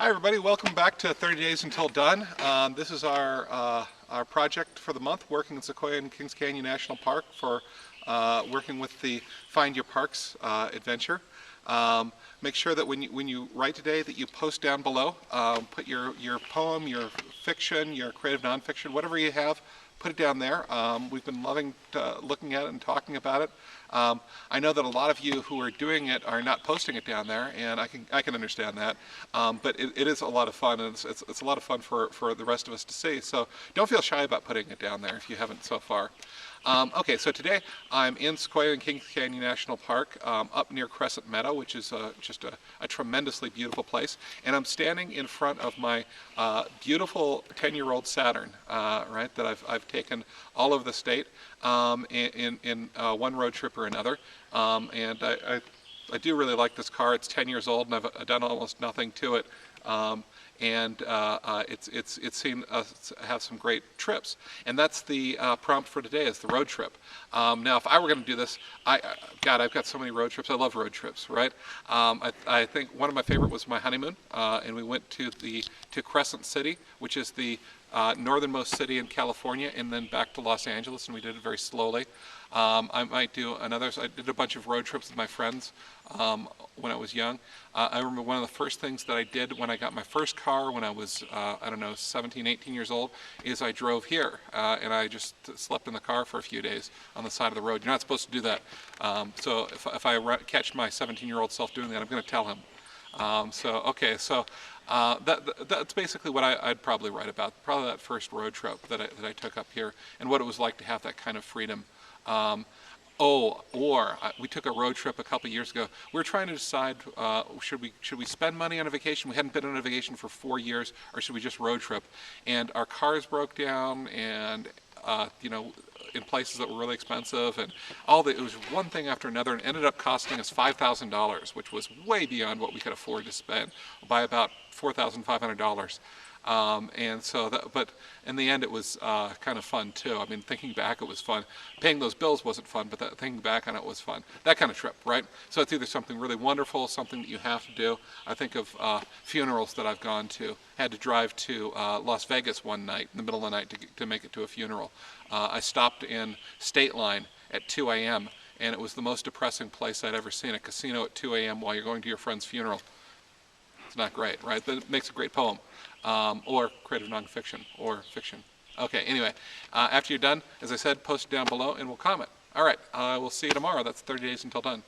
Hi everybody, welcome back to 30 Days Until Done. This is our project for the month, working in Sequoia and Kings Canyon National Park for working with the Find Your Parks adventure. Make sure that when you write today that you post down below, put your poem, your fiction, your creative nonfiction, whatever you have, put it down there. We've been loving looking at it and talking about it. I know that a lot of you who are doing it are not posting it down there, and I can understand that. But it is a lot of fun, and it's a lot of fun for the rest of us to see. So don't feel shy about putting it down there if you haven't so far. Okay, so today I'm in Sequoia and Kings Canyon National Park, up near Crescent Meadow, which is just a tremendously beautiful place. And I'm standing in front of my beautiful 10-year-old Saturn, right, that I've taken all over the state in one road trip or another. And I do really like this car. It's 10 years old, and I've done almost nothing to it. It's seen us have some great trips, and that's the prompt for today, is the road trip. Now, if I were going to do this, God, I've got so many road trips. I love road trips, right? I think one of my favorite was my honeymoon, and we went to Crescent City, which is the northernmost city in California, and then back to Los Angeles, and we did it very slowly. I might do another. I did a bunch of road trips with my friends when I was young. I remember one of the first things that I did when I got my first car when I was, I don't know, 17, 18 years old, is I drove here, and I just slept in the car for a few days on the side of the road. You're not supposed to do that. So if I catch my 17-year-old self doing that, I'm going to tell him. That's basically what I'd probably write about. Probably that first road trip that I took up here, and what it was like to have that kind of freedom. We took a road trip a couple years ago. We were trying to decide, should we spend money on a vacation? We hadn't been on a vacation for 4 years, or should we just road trip? And our cars broke down, and in places that were really expensive, and it was one thing after another, and ended up costing us $5,000, which was way beyond what we could afford to spend, by about $4,500. But in the end, it was kind of fun too. I mean, thinking back, it was fun. Paying those bills wasn't fun, but thinking back on it was fun. That kind of trip, right? So it's either something really wonderful, something that you have to do. I think of funerals that I've gone to. Had to drive to Las Vegas one night, in the middle of the night, to make it to a funeral. I stopped in State Line at 2 a.m., and it was the most depressing place I'd ever seen, a casino at 2 a.m. while you're going to your friend's funeral. It's not great, right? That makes a great poem, or creative nonfiction, or fiction. Okay, anyway, after you're done, as I said, post it down below and we'll comment. All right, we'll see you tomorrow. That's 30 Days Until Done.